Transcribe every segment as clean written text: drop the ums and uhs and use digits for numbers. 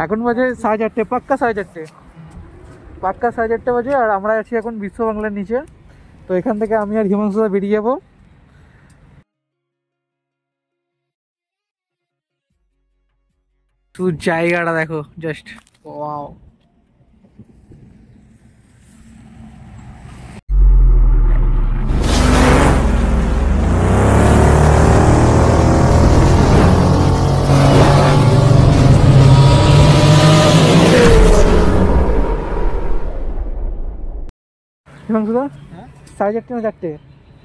এখন বাজে 4:30, পাক্কা 4:30, পাক্কা 4:30 বাজে। আর আমরা আছি এখন বিশ্ব বাংলার নিচে। তো এখান থেকে আমি আর হিমাংশুদা বেরিয়ে যাবো। তুই জায়গাটা দেখো জাস্ট, ওয়াও। হিমাংশুদা 4:30 না 4টে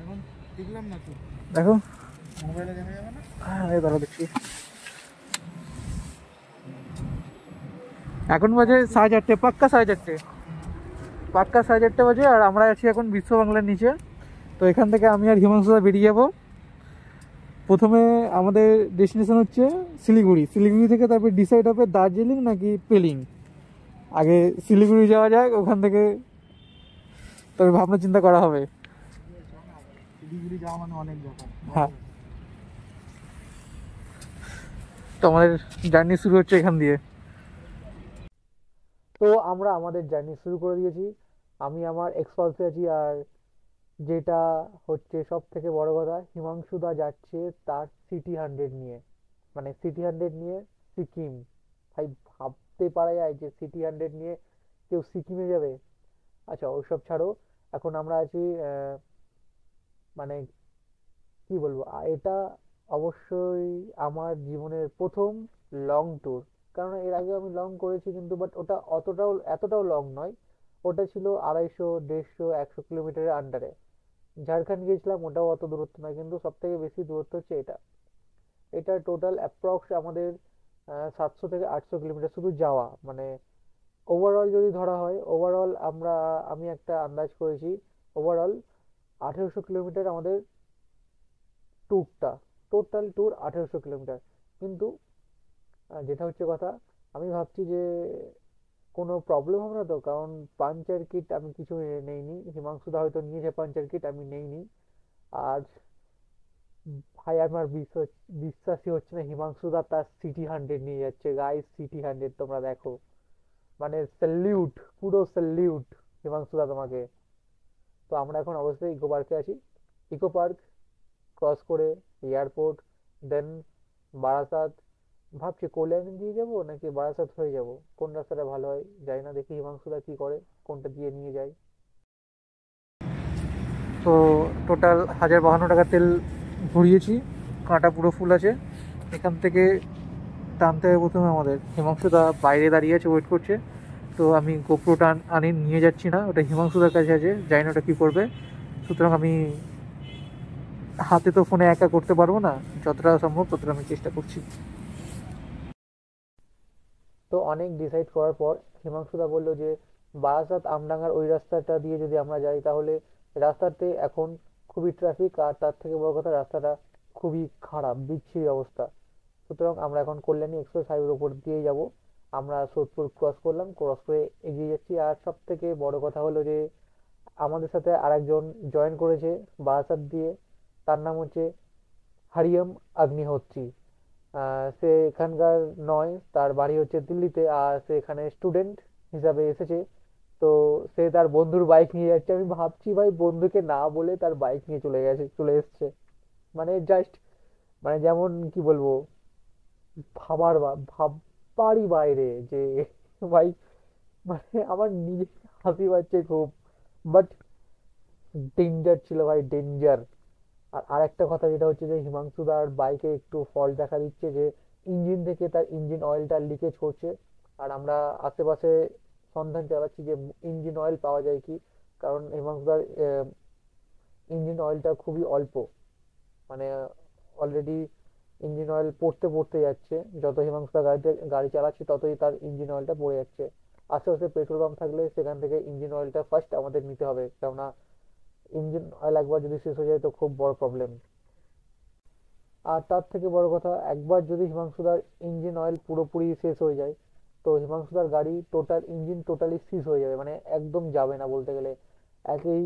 এখন দেখলাম না তো, দেখো মোবাইলে দেখা যাবে না। হ্যাঁ দাঁড়া দেখছি। এখন বাজে 4:30, পাক্কা 4:30, পাক্কা 4:30 বাজে। আর আমরা আছি এখন বিশ্ব বাংলার নিচে। তো এখান থেকে আমি আর হিমাংশুদা বেরিয়ে যাবো। প্রথমে আমাদের ডেস্টিনেশন হচ্ছে শিলিগুড়ি। শিলিগুড়ি থেকে তারপর ডিসাইড হবে দার্জিলিং নাকি পেলিং। আগে শিলিগুড়ি যাওয়া যাক, ওখান থেকে তবে ভাবনা চিন্তা করা হবে। শিলিগুড়ি যাওয়া মানে অনেক ব্যাপার। হ্যাঁ, তো আমাদের জার্নি শুরু হচ্ছে এখান দিয়ে। তো আমরা আমাদের জার্নি শুরু করে দিয়েছি। আমি আমার এক্সপালসে আছি। আর যেটা হচ্ছে সব থেকে বড় কথা, হিমাংশুদা যাচ্ছে তার সিটি 100 নিয়ে, মানে সিটি 100 নিয়ে সিকিম। ভাই ভাবতে পারা যায় যে সিটি 100 নিয়ে কেউ সিকিমে যাবে? আচ্ছা ওসব ছাড়ো, এখন আমরা আছি মানে কি বলবো, এটা অবশ্যই আমার জীবনের প্রথম লং ট্যুর। কারণ এর আগে আমি লং করেছি কিন্তু, বাট ওটা এতটাও লং নয়। ওটা ছিল 250, 150, 100 কিলোমিটারের আন্ডারে। ঝাড়খণ্ড গিয়েছিলাম, ওটাও অত দূরত্ব নয়, কিন্তু সব থেকে বেশি দূরত্ব হচ্ছে এটা। এটা টোটাল অ্যাপ্রক্স আমাদের 700 থেকে 800 কিলোমিটার শুধু যাওয়া। মানে ওভারঅল যদি ধরা হয়, আমি একটা আন্দাজ করেছি, ওভারঅল 1800 কিলোমিটার আমাদের ট্যুরটা, টোটাল ট্যুর 1800 কিলোমিটার। কিন্তু যেটা হচ্ছে কথা, আমি ভাবছি যে কোনো প্রবলেম হবে না তো? কারণ পাঞ্চার কিট আমি কিছু নেইনি, হিমাংশুদা হয়তো নিয়েছে পাঞ্চার কিট, আমি নেইনি। আর ভাই আমার বিশ্বাসই হচ্ছে না হিমাংশুদা তার সিটি 100 নিয়ে যাচ্ছে। গাইস সিটি 100 তোমরা দেখো, মানে স্যালিউট, পুরো স্যালিউট হিমাংশুদা তোমাকে। তো আমরা এখন অবশ্যই ইকো পার্কে আছি। ইকো পার্ক ক্রস করে এয়ারপোর্ট, দেন বারাসাত। ভাবছি কল্যাণী দিয়ে যাবো নাকি বারাসাত হয়ে যাব, কোন রাস্তাটা ভালো হয় জানি না। দেখি হিমাংশুদা কি করে, কোনটা দিয়ে নিয়ে যায়। তো টোটাল 1052 টাকা তেল ভরিয়েছি, কাঁটা পুরো ফুল আছে। এখান থেকে টানতে হবে প্রথমে আমাদের। হিমাংশুদা বাইরে দাঁড়িয়ে আছে, ওয়েট করছে। তো আমি গোপ্রোটা নিয়ে যাচ্ছি না, ওটা হিমাংশুদার কাছে আছে, জানি না ওটা কী করবে। সুতরাং আমি হাতে তো ফোনে একা করতে পারবো না, যতটা সম্ভব ততটা আমি চেষ্টা করছি। তো অনেক ডিসাইড করার পর হিমাংশুদা বলল যে বারাসাত আমডাঙ্গার ওই রাস্তাটা দিয়ে যদি আমরা যাই, তাহলে রাস্তাতে এখন খুবই ট্রাফিক, আর তার থেকে বড় কথা রাস্তাটা খুবই খারাপ, বিচ্ছিরি অবস্থা। সুতরাং আমরা এখন কল্যাণী এক্সপ্রেস হাইওয়ের উপর দিয়ে যাব। আমরা সোদপুর ক্রস করলাম, ক্রস করে এগিয়ে যাচ্ছি। আর সব থেকে বড় কথা হলো যে আমাদের সাথে আরেকজন জয়েন করেছে বারাসাত দিয়ে। তার নাম হচ্ছে হারিয়ম আগ্নিহোত্রী। সে এখানকার নয়, তার বাড়ি হচ্ছে দিল্লিতে, আর সে এখানে স্টুডেন্ট হিসাবে এসেছে। তো সে তার বন্ধুর বাইক নিয়ে যাচ্ছে। আমি ভাবছি ভাই বন্ধুকে না বলে তার বাইক নিয়ে চলে এসছে। মানে জাস্ট, মানে যেমন কি বলবো, ভাববারই বাইরে যে ভাই, মানে আমার নিজে হাসি পাচ্ছে খুব। বাট ডেঞ্জার ছিল ভাই, ডেঞ্জার। আর আরেকটা কথা যেটা হচ্ছে যে হিমাংশুদার বাইকে একটু ফল্ট দেখা দিচ্ছে, যে ইঞ্জিন থেকে তার ইঞ্জিন অয়েলটা লিকেজ করছে। আর আমরা আশেপাশে সন্ধান চালাচ্ছি যে ইঞ্জিন অয়েল পাওয়া যায় কি। কারণ হিমাংশুদার ইঞ্জিন অয়েলটা খুবই অল্প, মানে অলরেডি ইঞ্জিন অয়েল পড়তে পড়তে যাচ্ছে। যত হিমাংশুদা গাড়ি চালাচ্ছে ততই তার ইঞ্জিন অয়েলটা পড়ে যাচ্ছে। আশেপাশে পেট্রোল পাম্প থাকলে সেখান থেকে ইঞ্জিন অয়েলটা ফার্স্ট আমাদের নিতে হবে, কেননা ইঞ্জিন অয়েল একবার যদি শেষ হয়ে যায় তো খুব বড় প্রবলেম। আর তার থেকে বড় কথা, একবার যদি হিমাংশুদার ইঞ্জিন অয়েল পুরোপুরি শেষ হয়ে যায়, তো হিমাংশুদার গাড়ি টোটাল ইঞ্জিন টোটালি সিজ হয়ে যাবে, মানে একদম যাবে না বলতে গেলে। একই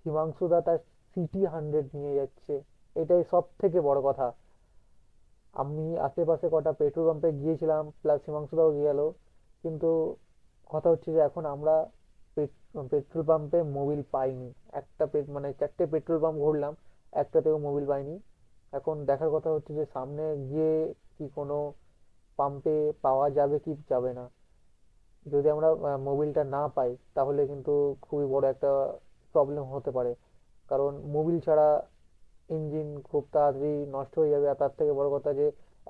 হিমাংশুদা তার সিটি 100 নিয়ে যাচ্ছে, এটাই সব থেকে বড় কথা। আমি আশেপাশে কটা পেট্রোল পাম্পে গিয়েছিলাম, প্লাস হিমাংশুদাও গেল, কিন্তু কথা হচ্ছে যে এখন আমরা পেট্রোল পাম্পে মোবিল পাইনি। মানে 4টে পেট্রোল পাম্প ঘুরলাম, একটাতেও মোবিল পাইনি। এখন দেখার কথা হচ্ছে যে সামনে গিয়ে কি কোনো পাম্পে পাওয়া যাবে কি যাবে না। যদি আমরা মোবিলটা না পাই তাহলে কিন্তু খুবই বড় একটা প্রবলেম হতে পারে, কারণ মোবিল ছাড়া ইঞ্জিন খুব তাড়াতাড়ি নষ্ট হয়ে যাবে। আর তার থেকে বড় কথা যে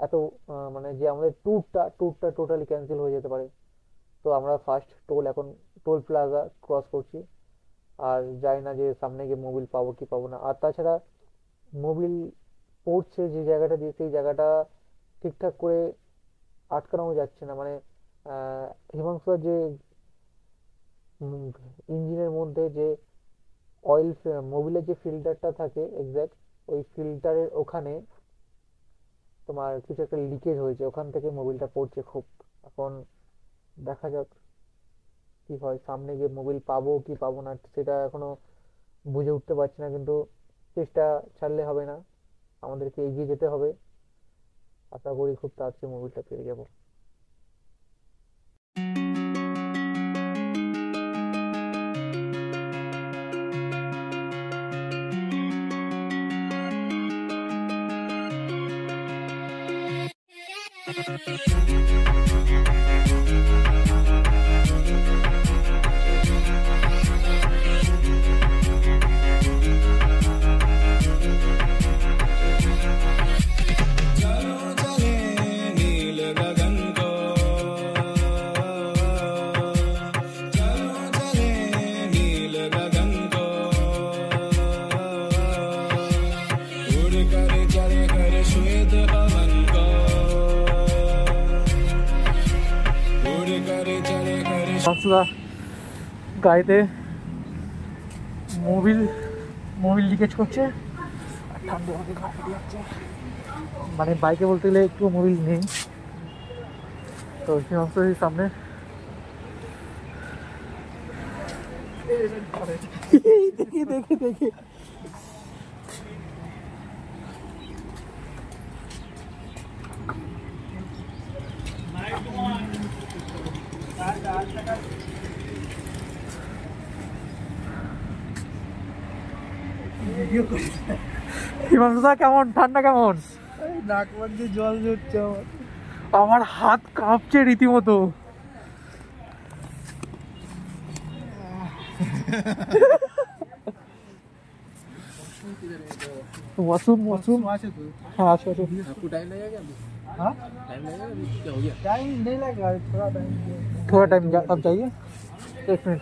এত মানে যে আমাদের ট্যুরটা টোটালি ক্যান্সেল হয়ে যেতে পারে। তো আমরা ফার্স্ট এখন টোল প্লাজা ক্রস করছি, আর জানি না যে সামনে গিয়ে মোবিল পাবো কি পাবো না। আর তাছাড়া মোবিল পড়ছে যে জায়গাটা দিয়ে, সেই জায়গাটা ঠিকঠাক করে আটকানো যাচ্ছে না। মানে হিমাংশুর যে ইঞ্জিনের মধ্যে যে অয়েল, মোবিলের যে ফিল্টারটা থাকে এক্স্যাক্ট, ওই ফিল্টারের ওখানে তোমার কিছু একটা লিকেজ হয়েছে, ওখান থেকে মোবিলটা পড়ছে খুব। এখন দেখা যাক কি হয়, সামনে গিয়ে মোবিল পাবো কি পাবো না সেটা এখনো বুঝে উঠতে পারছি না, কিন্তু চেষ্টা ছাড়লে হবে না, আমাদেরকে এগিয়ে যেতে হবে। আশা করি খুব তাড়াতাড়ি মোবিলটা পেয়ে যাবো। গাড়িতে মোবিল লিকেজ করছে, ঠান্ডা আমাকে গা ফেটে যাচ্ছে। মানে বাইকে বলতে গেলে একটু মোবিল নেই, তো হিমাংশুর সামনে দেখে দেখে দেখে হিমাংশুদা কেমন, ঠান্ডা কেমন? নাক দিয়ে জল ঝরছে আমার হাত কাঁপছে রীতিমতো। मौसम मौसम हाँ अच्छा अच्छा। आपको टाइम लगेगा? हाँ टाइम लगेगा? क्या हो गया? टाइम नहीं लगेगा, थोड़ा टाइम अब जाइए 1 मिनट।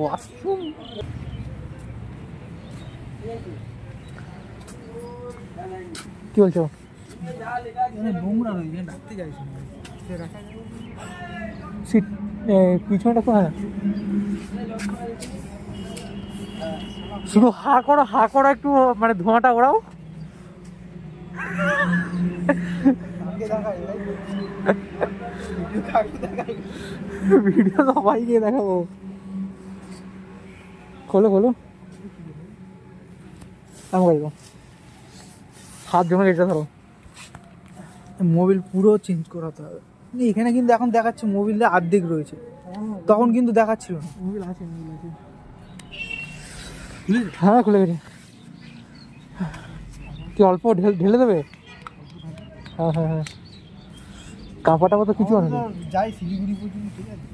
वॉशरूम কি বলছো? নোংরা হয়ে যায়, ডাকতে যাইছি সিট পিছনটা কোথায়? শুধু হা করো একটু, মানে ধোঁয়াটা ওড়াও। ভিডিও সবাইকে দেখাবো। খোলো হাত জমে গেছে, ধরো। মোবিল পুরো চেঞ্জ করাতে হবে। এখানে কিন্তু এখন দেখাচ্ছে মোবিলটা অর্ধেক রয়েছে, তখন কিন্তু দেখাচ্ছিল না। মোবিল আছে হ্যাঁ খুলে গেছে। কি অল্প ঢেলে দেবে? হ্যাঁ হ্যাঁ হ্যাঁ, কাঁপাটা মতো কিছু আছে, যাই শিলিগুড়ি পর্যন্ত, ঠিক আছে।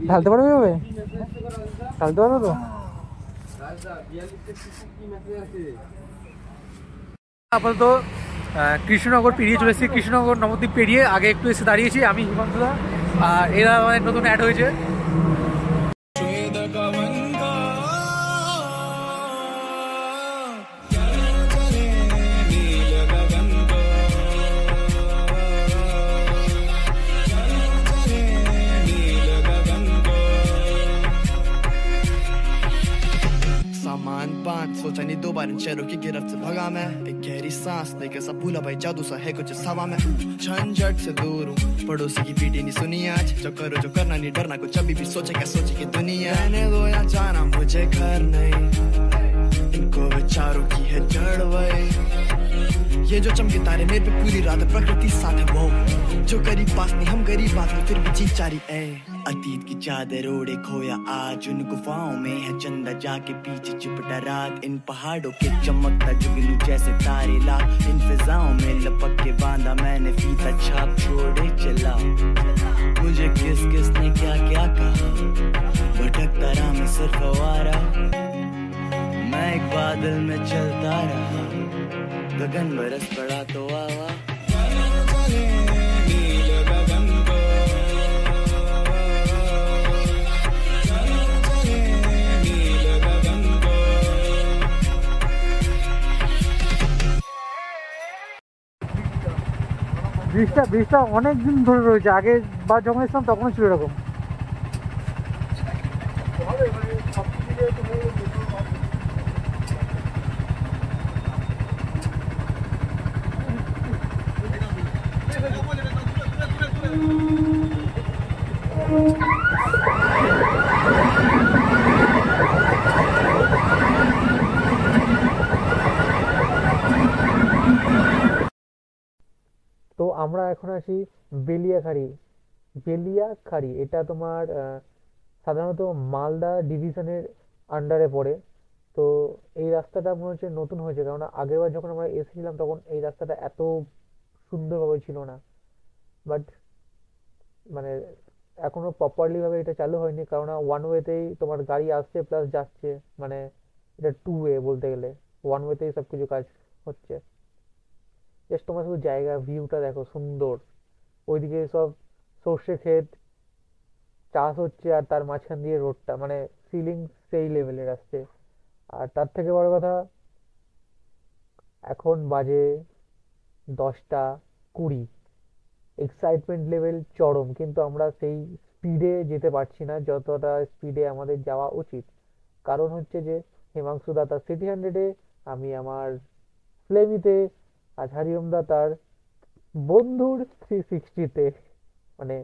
ঢালতে পারবে? ঢালতে পারবে তো? আপাতত কৃষ্ণনগর পেরিয়ে চলে এসেছি। কৃষ্ণনগর নবদ্বীপ পেরিয়ে আগে একটু এসে দাঁড়িয়েছি আমি, হিমাংশুদা, আর এরা আমাদের নতুন অ্যাড হয়েছে। सामान 500 नहीं 2 पर इन शहरों की गिरफ्त से भगा मैं, एक गहरी सांस लेकर सब भूला भाई जादू सा है कुछ इस हवा में। झंझट से दूर हूँ, पड़ोसी की पीटी नहीं सुनी आज, जो करो जो करना नहीं डरना, कुछ अभी भी सोचे क्या सोचे की दुनिया। रहने दो या जाना मुझे घर नहीं, इनको विचारों की है जड़ वही। ये जो चमके तारे मेरे पे पूरी रात प्रकृति साथ है वो, जो करीब पास नहीं हम गरीब बात में फिर भी जीत जारी है। अतीत की चादर ओढ़े खोया आज उन गुफाओं में है चंदा जाके पीछे चिपटा रात, इन पहाड़ों के चमकता जुगनू जैसे तारे ला, इन फिजाओं में लपक के बांधा मैंने फीता छाप छोड़े चला। मुझे किस किस ने क्या क्या कहा, भटकता रहा मैं सिर्फ आवारा, मैं एक बादल में चलता रहा, गगन बरस पड़ा तो आवा। ব্রিজটা অনেক দিন ধরে রয়েছে, আগে বা যখন এসেছিলাম তখনও ছিল এরকম। তো আমরা এখন আছি বেলিয়াখাড়ি। এটা তোমার সাধারণত মালদা ডিভিশনের আন্ডারে পড়ে। তো এই রাস্তাটা মনে হচ্ছে নতুন হয়েছে, কারণ আগেরবার যখন আমরা এসেছিলাম তখন এই রাস্তাটা এত সুন্দরভাবে ছিল না। বাট মানে এখনো প্রপারলি ভাবে এটা চালু হয়নি, কারণ ওয়ান ওয়েতেই তোমার গাড়ি আসছে প্লাস যাচ্ছে, মানে এটা টু ওয়ে বলতে গেলে, ওয়ান ওয়েতেই সব কিছু কাজ হচ্ছে। জাস্ট তোমার শুধু জায়গা ভিউটা দেখো সুন্দর, ওইদিকে সব সর্ষে ক্ষেত চাষ হচ্ছে আর তার মাঝখান দিয়ে রোডটা, মানে ফিলিং সেই লেভেলের আসছে। আর তার থেকে বড় কথা এখন বাজে 10:20, এক্সাইটমেন্ট লেভেল চরম, কিন্তু আমরা সেই স্পিডে যেতে পারছি না যতটা স্পিডে আমাদের যাওয়া উচিত। কারণ হচ্ছে যে হিমাংশু দা তার সিটি 100-এ, আমি আমার ফ্লেমিতে, আর হরিওম দা তার বন্ধুর 360-তে, মানে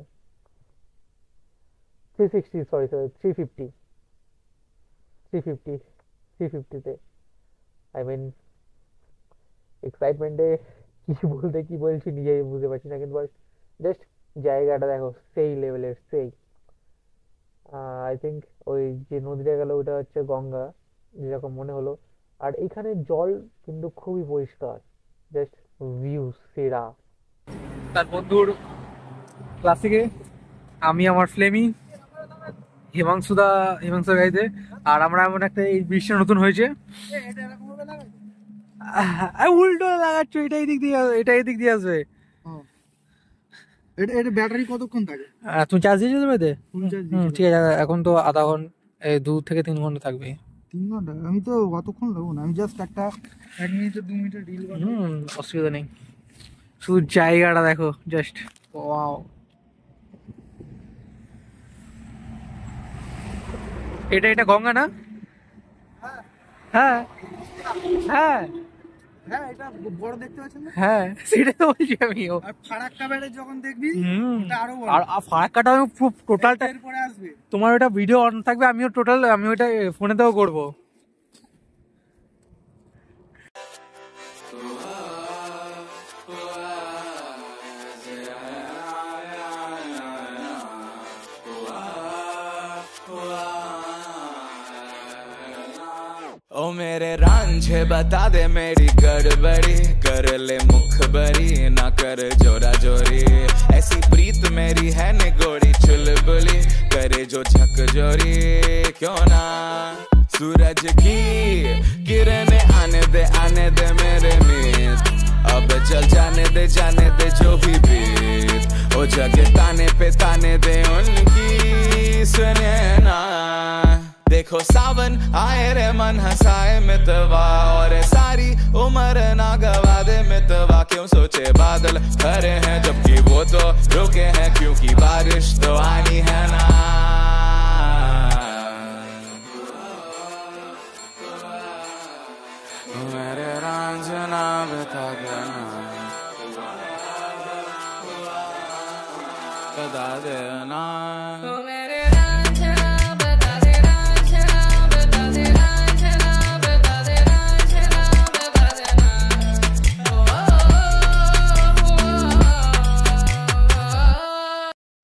350-তে। আই মিন এক্সাইটমেন্টে কি বলছি নিজেই বুঝতে পারছি না, কিন্তু জাস্ট জায়গাটা দেখো সেই লেভেলের, সেই আই থিঙ্ক ওই যে নদীটা গেল ওটা হচ্ছে গঙ্গা যেরকম মনে হলো। আর এখানে জল কিন্তু খুবই পরিষ্কার, জাস্ট ভিউ সেরা। তার বন্ধুর ক্লাসিকে আমি আমার ফ্লেমি, হিমাংশুর গাড়িতে। আর আমরা এমন একটা, এই ব্রিজটা নতুন হয়েছে, উল্টো লাগাচ্ছ, এটা এদিক দিয়ে আসবে। এটা ব্যাটারি কতক্ষণ থাকে? তুমি চার্জ দিয়েছো তো এতে? ঠিক আছে, এখন তো আধা ঘন্টা, 2 থেকে 3 ঘন্টা থাকবে। 3 ঘন্টা? আমি তো অতক্ষণ লাগবো না, আমি জাস্ট 1 মিনিট 2 মিনিটের রিল। অসুবিধা নেই, শুধু জায়গাটা দেখো জাস্ট ওয়াও। এটা গঙ্গা না? হ্যাঁ হ্যাঁ হ্যাঁ, এটা বড় দেখতে পাচ্ছেন না? হ্যাঁ, সেটাই তো বলছি আমিও। আর ফারাক্কা ব্যারেজ যখন দেখবি এটা আরো বড়। আর ফারাক্কাটা আমি টোটালটা এরপরে আসবে। তোমার ওটা ভিডিও অন থাকবে, আমি ওটা ফোনেতেও করবো। ओ मेरे रांझे बता दे मेरी गड़बड़ी, कर ले मुखबरी ना कर जोरा जोरी, ऐसी प्रीत मेरी है निगोड़ी चुलबुली, करे जो झकझोरी क्यों ना। सूरज की किरणें आने दे मेरे मीत, अब चल जाने दे जो भी बीत, ओ जगे ताने पे ताने दे उनकी सुने ना। देखो सावन आए रे मन हंसाए मितवा, और सारी उम्र ना गवा दे मितवा, क्यों सोचे बादल भरे हैं जबकि वो तो रुके हैं, क्योंकि बारिश तो आनी है ना। रांझना बता देना बता देना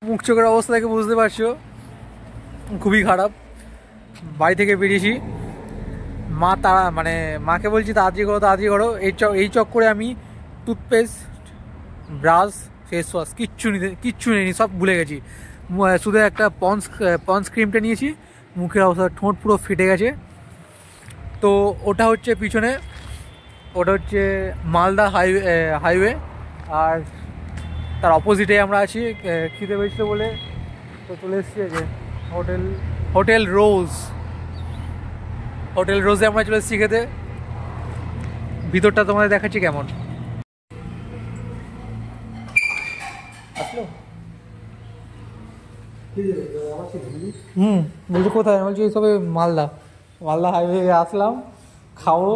মুখ চোখের অবস্থা থেকে বুঝতে পারছো খুবই খারাপ। বাড়ি থেকে বেরিয়েছি, মা তারা মানে মাকে বলছি তাড়াতাড়ি করো এই চক্করে আমি টুথপেস্ট, ব্রাশ, ফেস ওয়াশ কিচ্ছু নেই, সব ভুলে গেছি। শুধু একটা পন্স ক্রিমটা নিয়েছি, মুখের অবস্থা ঠোঁট পুরো ফেটে গেছে। তো ওটা হচ্ছে পিছনে, ওটা হচ্ছে মালদা হাইওয়ে, আর তার অপোজিটে আমরা আছি। খিদে পেয়েছিল বলে তো চলে এসেছি যে হোটেল রোজে আমরা চলে এসেছি খেতে। ভিতরটা তোমাদের দেখাচ্ছি কেমন। বলছি কোথায়? বলছি এইসবে মালদা হাইওয়ে আসলাম, খাবো।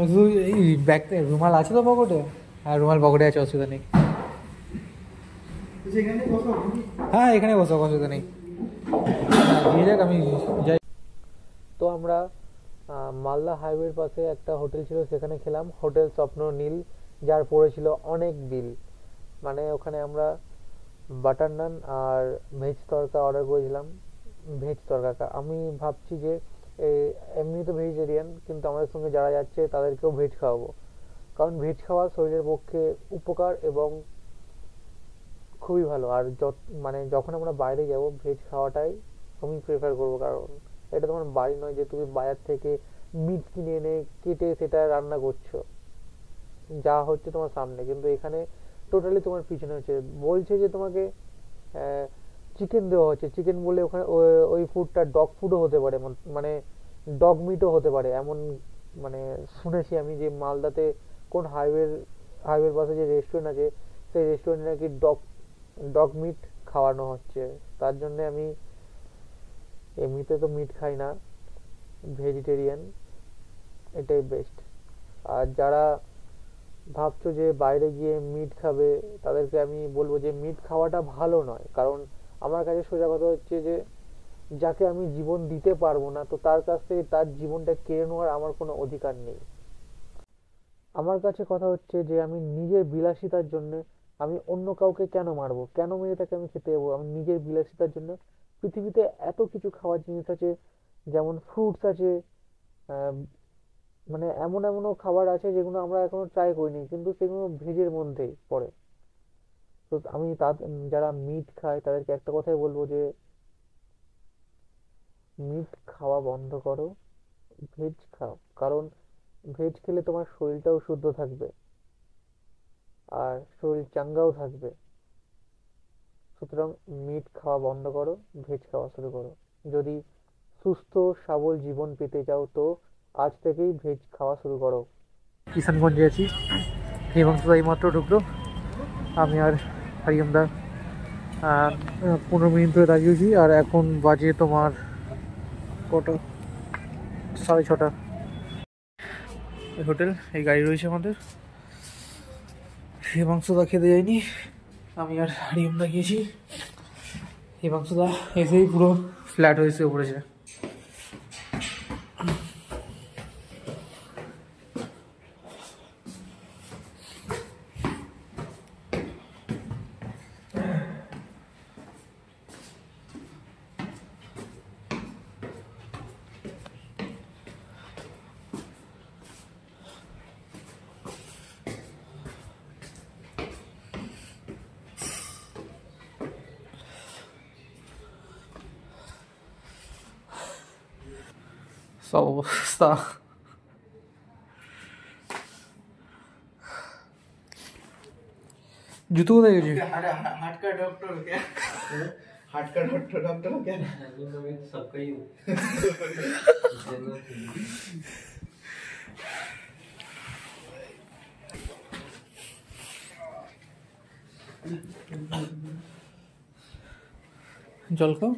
শুধু এই ব্যাগটা, রুমাল আছে তো পকেটে? হ্যাঁ, রুমাল পকেটে আছে, অসুবিধা নেই। হ্যাঁ, এখানে বসো, অসুবিধা নেই। দিয়ে যাক, আমি যাই। তো আমরা মালদা হাইওয়ের পাশে একটা হোটেল ছিল, সেখানে খেলাম, হোটেল স্বপ্ন নীল, যার পড়েছিল অনেক বিল। মানে ওখানে আমরা বাটার নান আর ভেজ তড়কা অর্ডার করেছিলাম। ভেজ তড়কাটা আমি ভাবছি যে এমনি তো ভেজিটেরিয়ান, কিন্তু আমাদের সঙ্গে যারা যাচ্ছে তাদেরকেও ভেজ খাওয়াবো, কারণ ভেজ খাওয়া শরীরের পক্ষে উপকার এবং খুবই ভালো। আর মানে যখন আমরা বাইরে যাব, ভেজ খাওয়াটাই আমি প্রেফার করবো, কারণ এটা তোমার বাড়ি নয় যে তুমি বাজার থেকে মিট কিনে এনে কেটে সেটা রান্না করছো, যা হচ্ছে তোমার সামনে। কিন্তু এখানে টোটালি তোমার পিছনে হচ্ছে, বলছে যে তোমাকে চিকেন দেওয়া হচ্ছে, চিকেন বলে ওখানে ওই ফুডটা ডগ ফুডও হতে পারে, মানে ডগ মিটও হতে পারে, এমন মানে শুনেছি আমি যে মালদাতে কোন হাইওয়ের পাশে যে রেস্টুরেন্ট আছে, সেই রেস্টুরেন্টে নাকি ডগ মিট খাওয়ানো হচ্ছে। তার জন্য আমি এমনিতে তো মিট খাই না, ভেজিটেরিয়ান, এটাই বেস্ট। আর যারা ভাবছো যে বাইরে গিয়ে মিট খাবে, তাদেরকে আমি বলবো যে মিট খাওয়াটা ভালো নয়, কারণ আমার কাছে সোজা কথা হচ্ছে যে যাকে আমি জীবন দিতে পারবো না, তো তার কাছ থেকে তার জীবনটা কেড়ে নেওয়ার আমার কোনো অধিকার নেই। আমার কাছে কথা হচ্ছে যে আমি নিজের বিলাসিতার জন্য আমি অন্য কাউকে কেন মারবো, কেন মেরে তাকে আমি খেতে যাবো? আমি নিজের বিলাসিতার জন্য, পৃথিবীতে এত কিছু খাওয়ার জিনিস আছে, যেমন ফ্রুটস আছে, মানে এমনও খাবার আছে যেগুলো আমরা এখনো ট্রাই করিনি, কিন্তু সেগুলো ভেজের মধ্যেই পড়ে। তো আমি যারা মিট খায় তাদেরকে একটা কথাই বলবো যে মিট খাওয়া বন্ধ করো, ভেজ খাও, কারণ ভেজ খেলে তোমার শরীরটাও শুদ্ধ থাকবে আর শরীর চাঙ্গাও থাকবে। সুতরাং মিট খাওয়া বন্ধ করো, ভেজ খাওয়া শুরু করো। যদি সুস্থ সবল জীবন পেতে চাও, তো আজ থেকেই ভেজ খাওয়া শুরু করো। কিষানগঞ্জে আছি, হিমাংশু এইমাত্র ঢুকলো, আমি আর হারিয়ামদা 15 মিনিট ধরে দাঁড়িয়েছি। আর এখন বাজে তোমার কটা, 6:30। এই হোটেল, এই গাড়ি রয়েছে আমাদের। হিমাংশুদা খেতে যায়নি, আমি আর হারিয়ামদা গিয়েছি। হিমাংশুদা এসেই পুরো ফ্ল্যাট হয়েছে পড়েছে। সব অবস্থা। জুতো কোথায় গেছে? हार्ट का डॉक्टर क्या? हार्ट का डॉक्टर क्या? सबका ही জল খাও।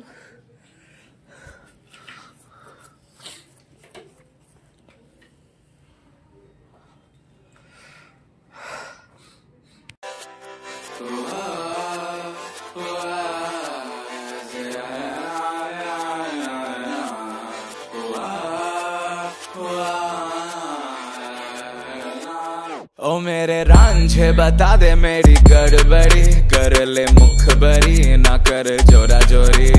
ओ मेरे रांझे बता दे मेरी गड़बड़ी, कर ले मुखबरी ना कर जोरा जोरी।